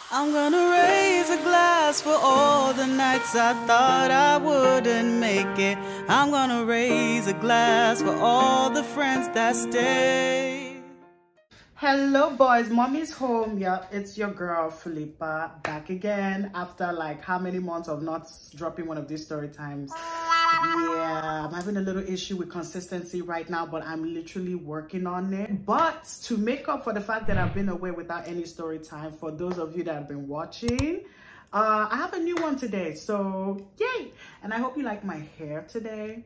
I'm gonna raise a glass for all the nights I thought I wouldn't make it. I'm gonna raise a glass for all the friends that stay. Hello boys, mommy's home. Yeah, it's your girl Philippa back again after like how many months of not dropping one of these story times. Yeah, I'm having a little issue with consistency right now, but I'm literally working on it. But to make up for the fact that I've been away without any story time, for those of you that have been watching, I have a new one today. So yay! And I hope you like my hair today.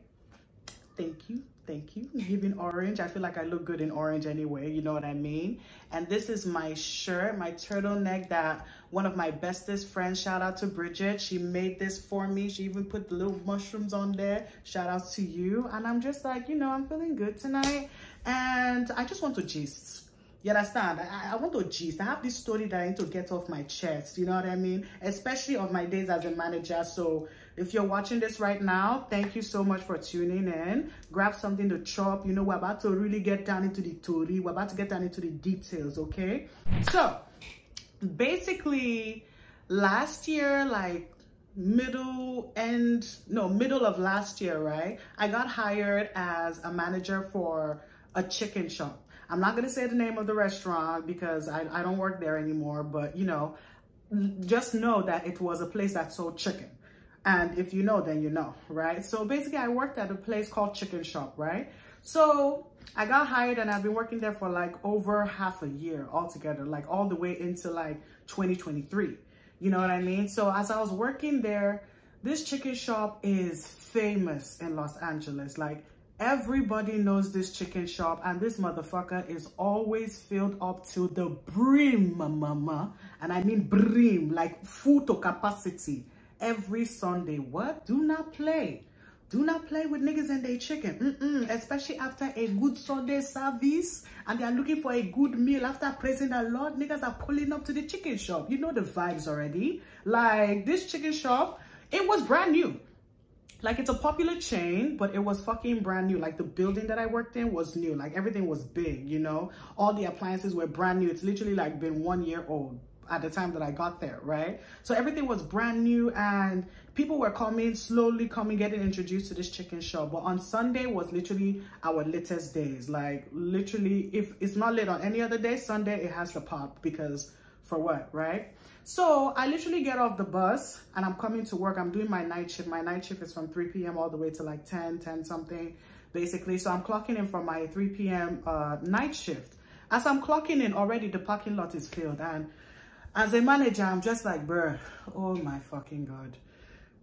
Thank you. Thank you. Giving orange. I feel like I look good in orange anyway. You know what I mean? And this is my shirt, my turtleneck that one of my bestest friends, shout out to Bridget. She made this for me. She even put the little mushrooms on there. Shout out to you. And I'm just like, you know, I'm feeling good tonight. And I just want to gist. You understand? I want to gist. I have this story that I need to get off my chest. You know what I mean? Especially of my days as a manager. So if you're watching this right now, thank you so much for tuning in. Grab something to chop. You know, we're about to really get down into the story. We're about to get down into the details, okay? So basically last year, like middle of last year, right? I got hired as a manager for a chicken shop. I'm not going to say the name of the restaurant because I don't work there anymore, but you know, just know that it was a place that sold chicken. And if you know, then you know, right? So basically I worked at a place called Chicken Shop, right? So I got hired and I've been working there for like over half a year altogether, like all the way into like 2023. You know what I mean? So as I was working there, this chicken shop is famous in Los Angeles. Like everybody knows this chicken shop, and this motherfucker is always filled up to the brim, mama. And I mean brim, like full to capacity. Every Sunday. What? Do not play. Do not play with niggas and their chicken. Especially after a good Sunday service and they are looking for a good meal after praising the Lord. Niggas are pulling up to the chicken shop. You know the vibes already. Like this chicken shop, it was brand new. Like it's a popular chain, but it was fucking brand new. Like the building that I worked in was new. Like everything was big, you know. All the appliances were brand new. It's literally like been 1 year old at the time that I got there, right? So everything was brand new and people were slowly coming, getting introduced to this chicken shop. But on Sunday was literally our latest days. Like literally, if it's not lit on any other day, Sunday it has to pop because for what, right? So I literally get off the bus and I'm coming to work. I'm doing my night shift. My night shift is from 3 p.m. all the way to like 10 something, basically. So I'm clocking in for my 3 p.m. Night shift. As I'm clocking in, already the parking lot is filled. And as a manager, I'm just like, bruh, oh my fucking God.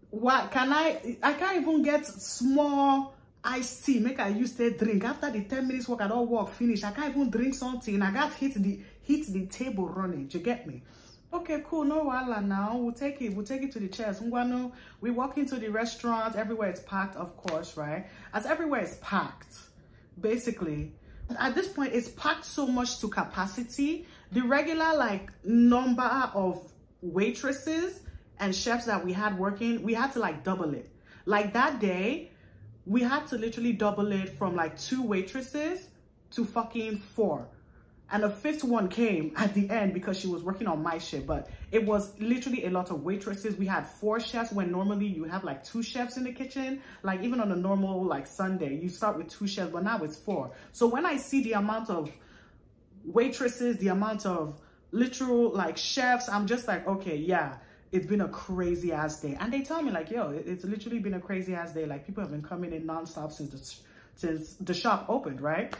What can I can't even get small iced tea, make I use to drink. After the 10 minutes work, I don't work finish. I can't even drink something. I got hit the table running. Do you get me? Okay, cool, no wala now. We'll take it to the chairs. We walk into the restaurant, everywhere is packed, of course, right? As everywhere is packed, basically, at this point, it's packed so much to capacity. The regular like number of waitresses and chefs that we had working, we had to like double it. Like that day, we had to literally double it from like 2 waitresses to fucking 4. And a 5th one came at the end because she was working on my shift. But it was literally a lot of waitresses. We had 4 chefs when normally you have like 2 chefs in the kitchen. Like even on a normal like Sunday, you start with 2 chefs, but now it's 4. So when I see the amount of waitresses, the amount of literal like chefs, I'm just like, okay, yeah, it's been a crazy ass day. And they tell me like, yo, it's literally been a crazy ass day. Like people have been coming in nonstop since the shop opened, right?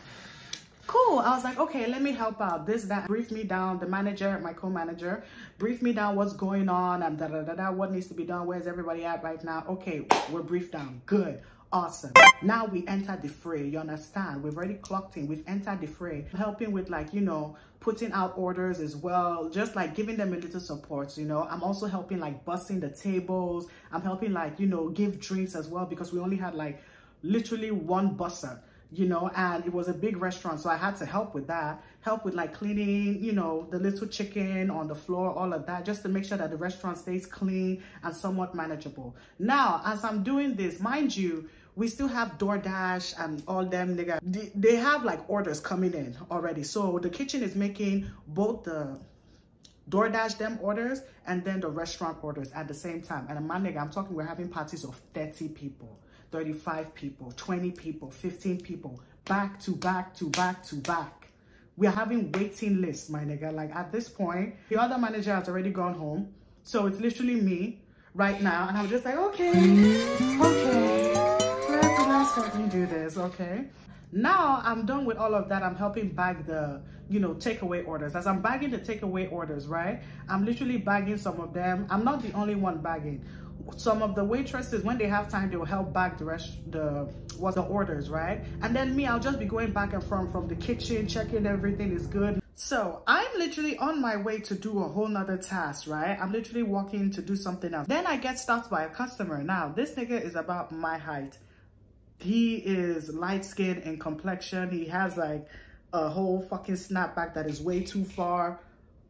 Cool. I was like, okay, let me help out. This, that. Brief me down. The manager, my co-manager, brief me down what's going on and what needs to be done. Where's everybody at right now? Okay, we're briefed down. Good. Awesome. Now we enter the fray. You understand? We've already clocked in. We've entered the fray. Helping with like, you know, putting out orders as well. Just like giving them a little support, you know. I'm also helping like bussing the tables. I'm helping like, you know, give drinks as well because we only had like literally 1 busser. You know, and it was a big restaurant, so I had to help with that, help with like cleaning, you know, the little chicken on the floor, all of that, just to make sure that the restaurant stays clean and somewhat manageable. Now, as I'm doing this, mind you, we still have DoorDash and all them nigga. They have like orders coming in already. So the kitchen is making both the DoorDash them orders and then the restaurant orders at the same time. And my nigga, I'm talking, we're having parties of 30 people, 35 people, 20 people, 15 people, back to back to back to back. We are having waiting lists, my nigga. Like at this point, the other manager has already gone home. So it's literally me right now. And I'm just like, okay, let's fucking do this, okay? Now I'm done with all of that. I'm helping bag the, takeaway orders. As I'm bagging the takeaway orders, right? I'm literally bagging some of them. I'm not the only one bagging. Some of the waitresses, when they have time, they will help bag the orders, right? And then me, I'll just be going back and from the kitchen, checking everything is good. So I'm literally on my way to do a whole nother task, right? I'm literally walking to do something else. Then I get stopped by a customer. Now, this nigga is about my height. He is light skinned in complexion. He has like a whole fucking snapback that is way too far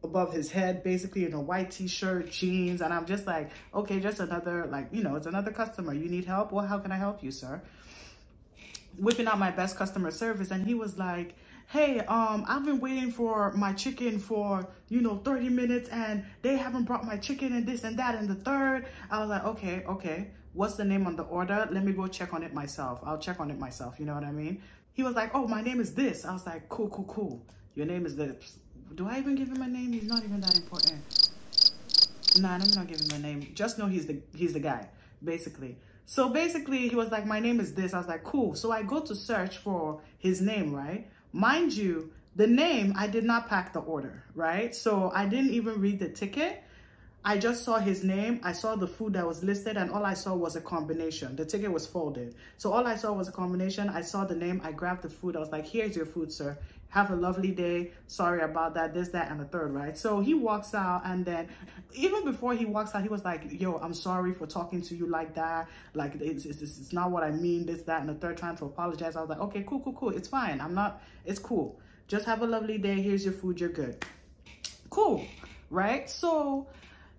above his head, basically in a white t-shirt, jeans. And I'm just like, okay, just another, like, it's another customer. You need help? Well, how can I help you, sir? Whipping out my best customer service. And he was like, hey, I've been waiting for my chicken for, 30 minutes and they haven't brought my chicken and this and that and the third. I was like, okay. What's the name on the order? Let me go check on it myself. I'll check on it myself. You know what I mean? He was like, oh, my name is this. I was like, cool. Your name is this. Do I even give him a name? He's not even that important. Nah, let me not give him a name. Just know he's the guy, basically. So basically, he was like, my name is this. I was like, cool. So I go to search for his name, right? Mind you, the name, I did not pack the order, right? So I didn't even read the ticket. I just saw his name. I saw the food that was listed and all I saw was a combination. The ticket was folded. So all I saw was a combination. I saw the name. I grabbed the food. I was like, here's your food, sir. Have a lovely day. Sorry about that, this, that, and the third, right? So he walks out and then even before he walks out, he was like, yo, I'm sorry for talking to you like that. Like, it's not what I mean, this, that, and the third, trying to apologize. I was like, okay, cool. It's fine. It's cool. Just have a lovely day. Here's your food. You're good. Cool, right? So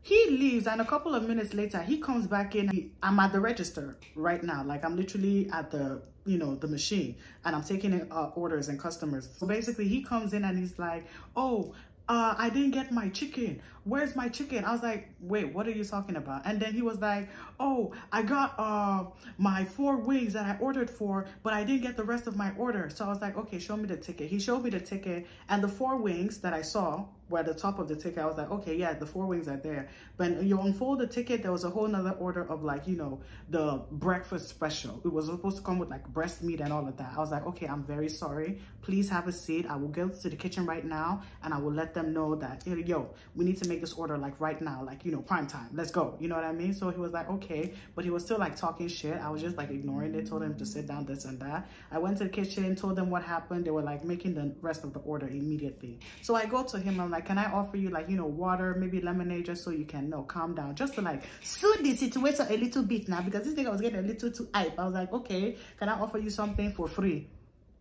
he leaves and a couple of minutes later, he comes back in. I'm at the register right now. Like I'm literally at the, the machine and I'm taking orders and customers. So basically he comes in and he's like, oh, I didn't get my chicken. Where's my chicken? I was like, wait, what are you talking about? And then he was like, oh, I got my 4 wings that I ordered for, but I didn't get the rest of my order. So I was like, okay, show me the ticket. He showed me the ticket and the 4 wings that I saw were at the top of the ticket. I was like, okay, yeah, the 4 wings are there. But you unfold the ticket, there was a whole nother order of like, the breakfast special. It was supposed to come with like breast meat and all of that. I was like, okay, I'm very sorry. Please have a seat. I will go to the kitchen right now and I will let them know that, yo, we need to make this order like right now, like, prime time. Let's go. You know what I mean? So he was like, okay, but he was still like talking shit. I was just like ignoring it, told him to sit down, this and that. I went to the kitchen, told them what happened. They were like making the rest of the order immediately. So I go to him, I'm like, can I offer you like, water, maybe lemonade, just so you can calm down, just to like soothe the situation a little bit now, because this thing I was getting a little too hype. I was like, okay, can I offer you something for free?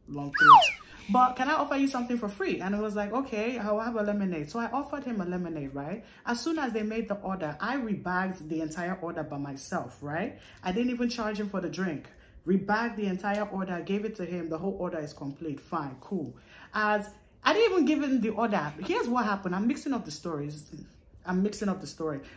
Long throat. But can I offer you something for free? And it was like, okay, I'll have a lemonade. So I offered him a lemonade, right? As soon as they made the order, I rebagged the entire order by myself, right? I didn't even charge him for the drink. Rebagged the entire order, gave it to him. The whole order is complete. Fine, cool. As I didn't even give him the order. Here's what happened. I'm mixing up the stories.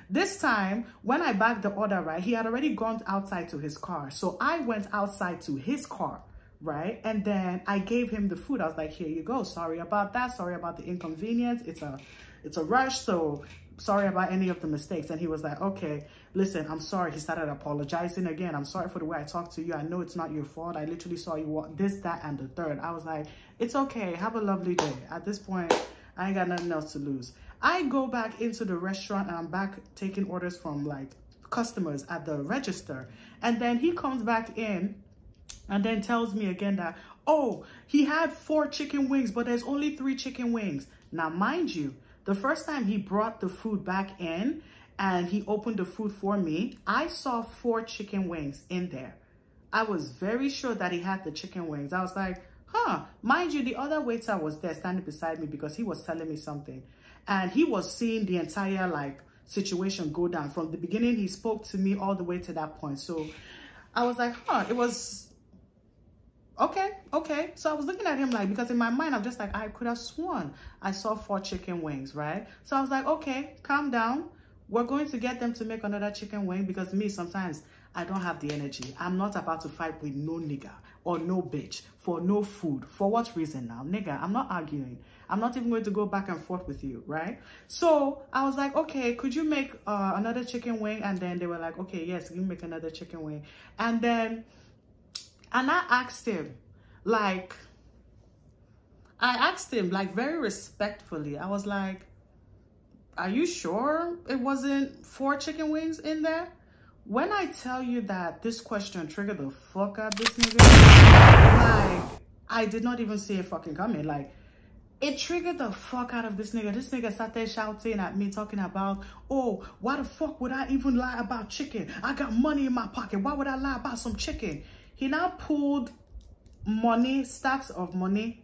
This time, when I bagged the order, right, he had already gone outside to his car. So I went outside to his car, right? And then I gave him the food. I was like, here you go. Sorry about that. Sorry about the inconvenience. It's a rush. So sorry about any of the mistakes. And he was like, okay, listen, I'm sorry. He started apologizing again. I'm sorry for the way I talked to you. I know it's not your fault. I literally saw you walk this, that, and the third. I was like, it's okay. Have a lovely day. At this point, I ain't got nothing else to lose. I go back into the restaurant and I'm back taking orders from like customers at the register. And then he comes back in and then tells me again that, oh, he had 4 chicken wings, but there's only 3 chicken wings. Now, mind you, the first time he brought the food back in and he opened the food for me, I saw 4 chicken wings in there. I was very sure that he had the chicken wings. I was like, huh. Mind you, the other waiter was there standing beside me because he was telling me something. And he was seeing the entire like situation go down. From the beginning, he spoke to me all the way to that point. So I was like, huh, it was Okay. So I was looking at him like, because in my mind, I'm just like, I could have sworn I saw 4 chicken wings, right? So I was like, okay, calm down. We're going to get them to make another chicken wing, because me, sometimes I don't have the energy. I'm not about to fight with no nigga or no bitch for no food. For what reason now? Nigga, I'm not arguing. I'm not even going to go back and forth with you, right? So I was like, okay, could you make another chicken wing? And then they were like, okay, yes, you make another chicken wing. And I asked him, like, very respectfully. I was like, are you sure it wasn't 4 chicken wings in there? When I tell you that this question triggered the fuck out this nigga, like, I did not even see it fucking coming. Like, it triggered the fuck out of this nigga. This nigga sat there shouting at me, talking about, oh, why the fuck would I even lie about chicken? I got money in my pocket. Why would I lie about some chicken? He now pulled money, stacks of money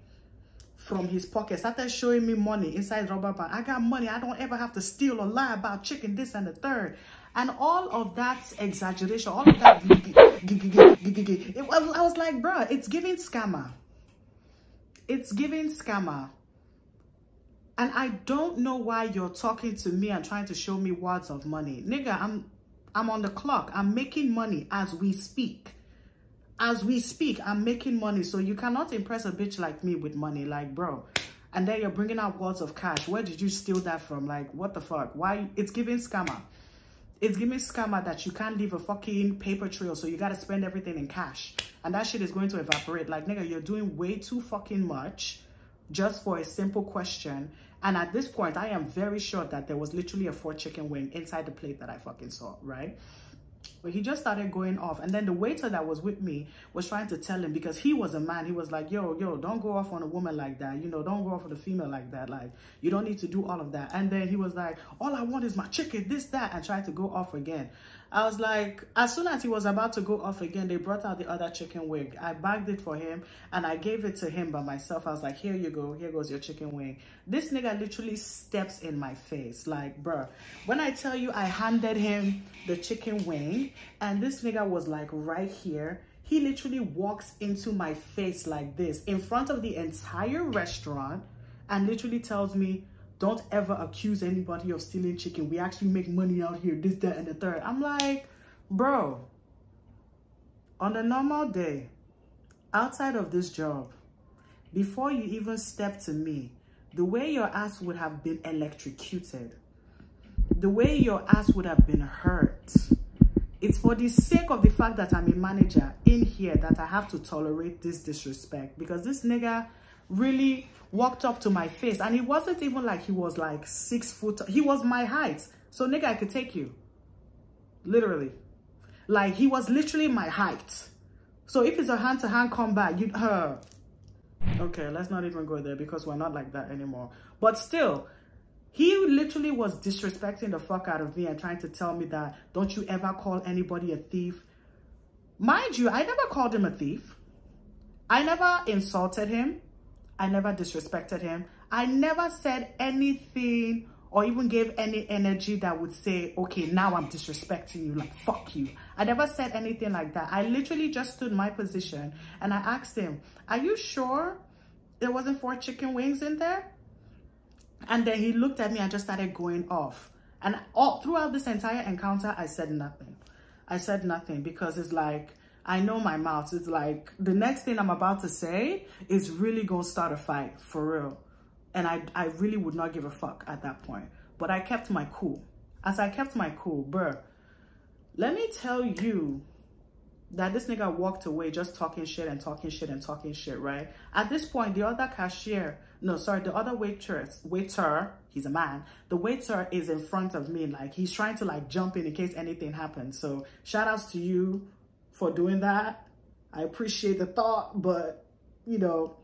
from his pocket, started showing me money inside rubber band. I got money. I don't ever have to steal or lie about chicken, this and the third. And all of that exaggeration, all of that, I was like, bro, it's giving scammer. It's giving scammer. And I don't know why you're talking to me and trying to show me wads of money. Nigga, I'm on the clock. I'm making money as we speak. As we speak, I'm making money. So you cannot impress a bitch like me with money. Like, bro. And then you're bringing out wads of cash. Where did you steal that from? Like, what the fuck? Why? It's giving scammer. It's giving scammer that you can't leave a fucking paper trail. So you got to spend everything in cash. And that shit is going to evaporate. Like, nigga, you're doing way too fucking much just for a simple question. And at this point, I am very sure that there was literally a 4 chicken wing inside the plate that I fucking saw, right? But he just started going off. And then the waiter that was with me was trying to tell him, because he was a man. He was like, yo, don't go off on a woman like that. You know, don't go off on a female like that. Like, you don't need to do all of that. And then he was like, all I want is my chicken, this, that, and tried to go off again. I was like, as soon as he was about to go off again, they brought out the other chicken wing. I bagged it for him and I gave it to him by myself. I was like, here you go. Here goes your chicken wing. This nigga literally steps in my face. Like, bruh, when I tell you I handed him the chicken wing and this nigga was like right here, he literally walks into my face like this in front of the entire restaurant and literally tells me, don't ever accuse anybody of stealing chicken. We actually make money out here, this, that, and the third. I'm like, bro, on a normal day, outside of this job, before you even step to me, the way your ass would have been electrocuted, the way your ass would have been hurt, it's for the sake of the fact that I'm a manager in here that I have to tolerate this disrespect, because this nigga really walked up to my face and it wasn't even like he was like 6 foot. He was my height. So nigga, I could take you. Literally. Like, he was literally my height. So if it's a hand-to-hand combat, you'd okay, let's not even go there because we're not like that anymore. But still, he literally was disrespecting the fuck out of me and trying to tell me that don't you ever call anybody a thief. Mind you, I never called him a thief. I never insulted him. I never disrespected him. I never said anything or even gave any energy that would say, okay, now I'm disrespecting you, like, fuck you. I never said anything like that. I literally just stood my position and I asked him, are you sure there wasn't 4 chicken wings in there? And then he looked at me and just started going off. And all throughout this entire encounter, I said nothing. I said nothing because it's like, I know my mouth. It's like the next thing I'm about to say is really going to start a fight for real. And I really would not give a fuck at that point. But I kept my cool. As I kept my cool, bruh, let me tell you that this nigga walked away just talking shit and talking shit and talking shit, right? At this point, the other cashier, no, sorry, the other waiter, he's a man. The waiter is in front of me. Like, he's trying to like jump in case anything happens. So shout outs to you for doing that. I appreciate the thought, but you know,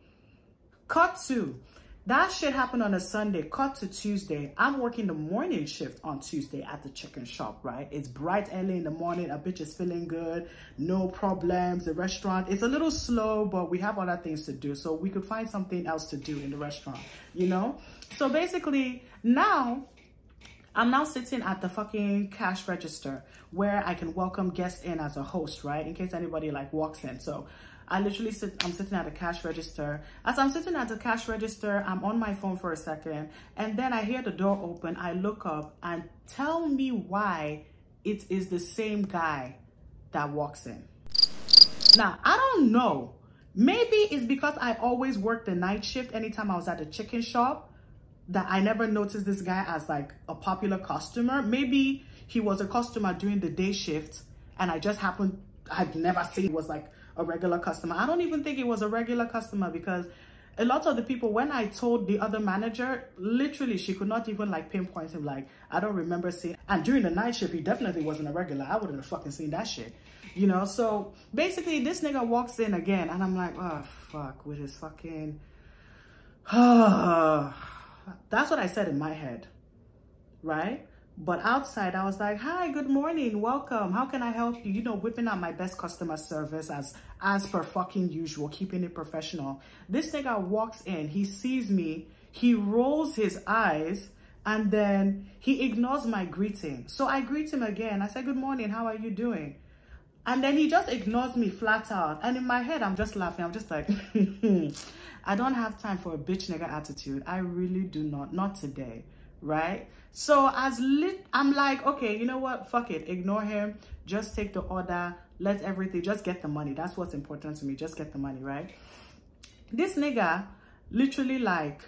cut to that shit happened on a Sunday. Cut to Tuesday. I'm working the morning shift on Tuesday at the chicken shop, right? It's bright early in the morning. A bitch is feeling good. No problems. The restaurant, it's a little slow, but we have other things to do. So we could find something else to do in the restaurant, you know? So basically now, I'm now sitting at the fucking cash register where I can welcome guests in as a host, right? In case anybody like walks in. So I'm sitting at a cash register. As I'm sitting at the cash register, I'm on my phone for a second, and then I hear the door open. I look up, and tell me why it is the same guy that walks in. Now, I don't know. Maybe it's because I always worked the night shift anytime I was at the chicken shop that I never noticed this guy as like a popular customer. Maybe he was a customer during the day shift and I'd never seen he was like a regular customer. I don't even think it was a regular customer because a lot of the people, when I told the other manager, literally she could not even like pinpoint him. Like, I don't remember seeing, and during the night shift, he definitely wasn't a regular. I wouldn't have fucking seen that shit, you know? So basically this nigga walks in again and I'm like, oh fuck, with his fucking, that's what I said in my head, right? But outside, I was like, hi, good morning, welcome. How can I help you? You know, whipping out my best customer service as per fucking usual, keeping it professional. This nigga walks in, he sees me, he rolls his eyes, and then he ignores my greeting. So I greet him again. I said, good morning, how are you doing? And then he just ignores me flat out. And in my head, I'm just laughing. I'm just like, I don't have time for a bitch nigga attitude. I really do not today, right? So I'm like, okay, you know what? Fuck it. Ignore him. Just take the order. Let everything, just get the money. That's what's important to me. Just get the money, right? This nigga literally like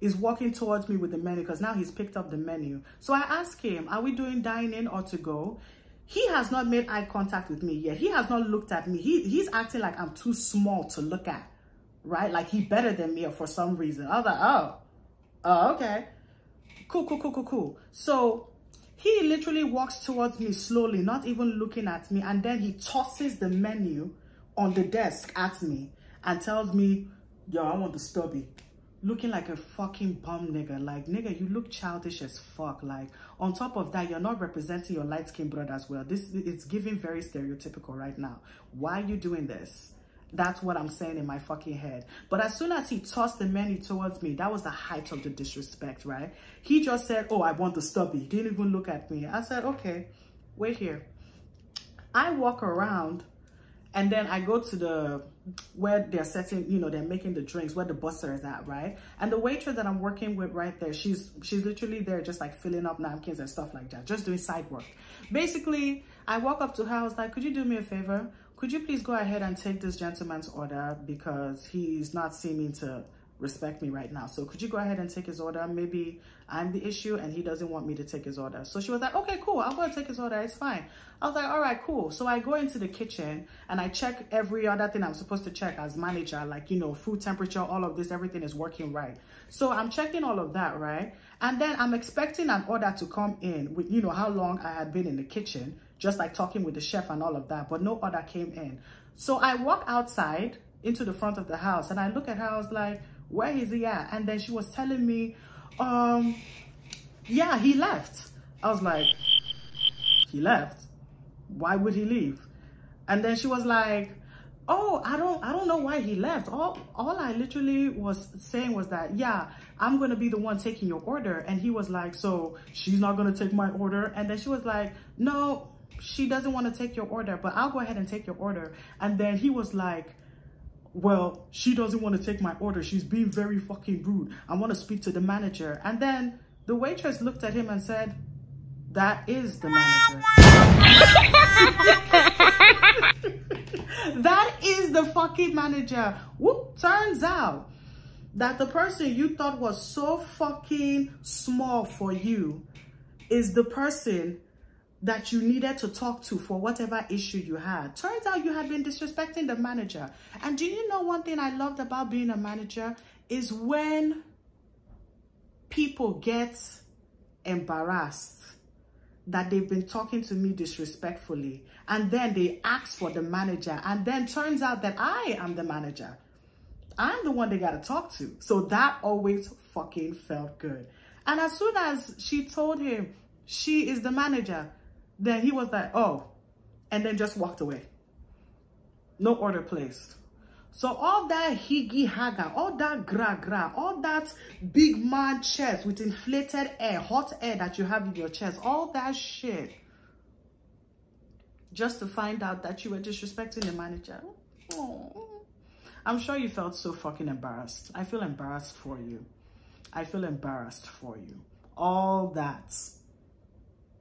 is walking towards me with the menu because now he's picked up the menu. So I ask him, are we doing dine-in or to go? He has not made eye contact with me yet. He has not looked at me. He's acting like I'm too small to look at, right? Like he better than me for some reason. I was like, oh, okay. Cool. So he literally walks towards me slowly, not even looking at me. And then he tosses the menu on the desk at me and tells me, yo, I want the stubby. Looking like a fucking bum nigga. Like, nigga, you look childish as fuck. Like, on top of that, you're not representing your light-skinned brother as well. It's giving very stereotypical right now. Why are you doing this? That's what I'm saying in my fucking head. But as soon as he tossed the menu towards me, that was the height of the disrespect, right? He just said, oh, I want the stubby. He didn't even look at me. I said, okay, wait here. I walk around and then I go to where they're setting, you know, they're making the drinks, where the busser is at, right? And the waitress that I'm working with right there, she's literally there just like filling up napkins and stuff like that, just doing side work. Basically, I walk up to her, I was like, could you do me a favor? Could you please go ahead and take this gentleman's order because he's not seeming to respect me right now. So could you go ahead and take his order? Maybe I'm the issue and he doesn't want me to take his order. So she was like, okay, cool. I'll go and take his order. It's fine. I was like, all right, cool. So I go into the kitchen and I check every other thing I'm supposed to check as manager, like, you know, food temperature, all of this, everything is working right. So I'm checking all of that, right? And then I'm expecting an order to come in with, you know, how long I had been in the kitchen, just like talking with the chef and all of that, but no order came in. So I walk outside into the front of the house and I look at her, I was like, where is he at? And then she was telling me, yeah, he left. I was like, he left? Why would he leave? And then she was like, oh, I don't know why he left. All I literally was saying was that, yeah, I'm gonna be the one taking your order. And he was like, so she's not gonna take my order? And then she was like, no, she doesn't want to take your order, but I'll go ahead and take your order. And then he was like, well, she doesn't want to take my order. She's being very fucking rude. I want to speak to the manager. And then the waitress looked at him and said, that is the manager. That is the fucking manager. Whoop, turns out that the person you thought was so fucking small for you is the person that you needed to talk to for whatever issue you had. Turns out you had been disrespecting the manager. And do you know one thing I loved about being a manager is when people get embarrassed that they've been talking to me disrespectfully and then they ask for the manager and then turns out that I am the manager. I'm the one they gotta talk to. So that always fucking felt good. And as soon as she told him she is the manager, then he was like, oh, and then just walked away. No order placed. So all that higgy haga, all that gra, all that big man chest with inflated air, hot air that you have in your chest, all that shit, just to find out that you were disrespecting the manager. Oh. I'm sure you felt so fucking embarrassed. I feel embarrassed for you. I feel embarrassed for you. All that.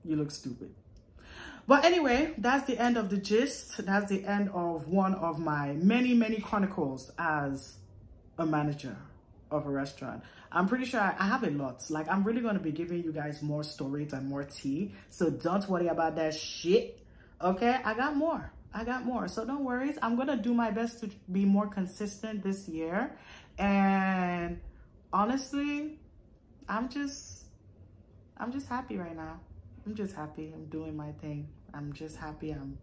You look stupid. But anyway, that's the end of the gist. That's the end of one of my many, many chronicles as a manager of a restaurant. I'm pretty sure I have a lot. Like, I'm really going to be giving you guys more stories and more tea. So don't worry about that shit. Okay? I got more. So don't worry. I'm going to do my best to be more consistent this year. And honestly, I'm just happy right now. I'm just happy. I'm doing my thing. I'm just happy. I'm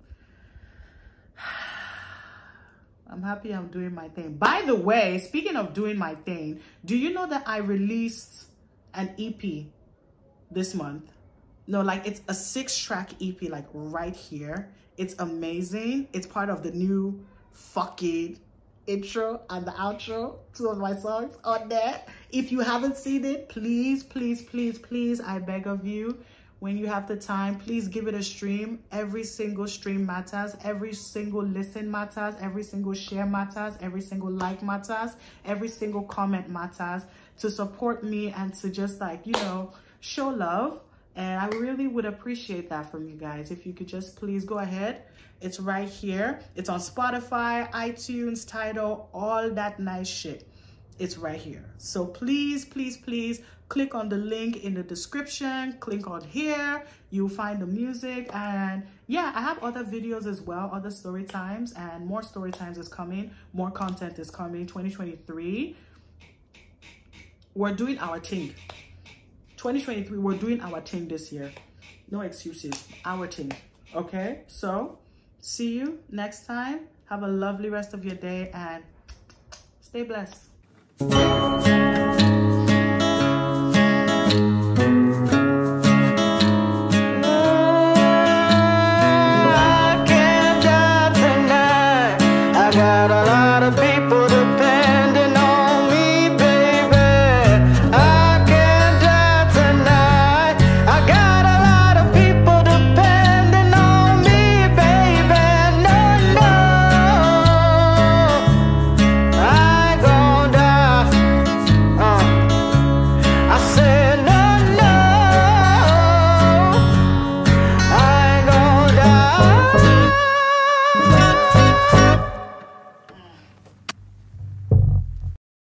happy I'm doing my thing. By the way, speaking of doing my thing, do you know that I released an EP this month? No, like it's a 6-track EP, like right here. It's amazing. It's part of the new fucking intro and the outro, 2 of my songs on there. If you haven't seen it, please, please, please, please, I beg of you, when you have the time, please give it a stream. Every single stream matters. Every single listen matters. Every single share matters. Every single like matters. Every single comment matters to support me and to just, like, you know, show love. And I really would appreciate that from you guys. If you could just please go ahead. It's right here. It's on Spotify, iTunes, Tidal, all that nice shit. It's right here. So please, please, please click on the link in the description. Click on here. You'll find the music. And yeah, I have other videos as well, other story times, and more story times is coming. More content is coming. 2023. We're doing our thing. 2023, we're doing our thing this year. No excuses. Our thing. Okay? So, see you next time. Have a lovely rest of your day and stay blessed.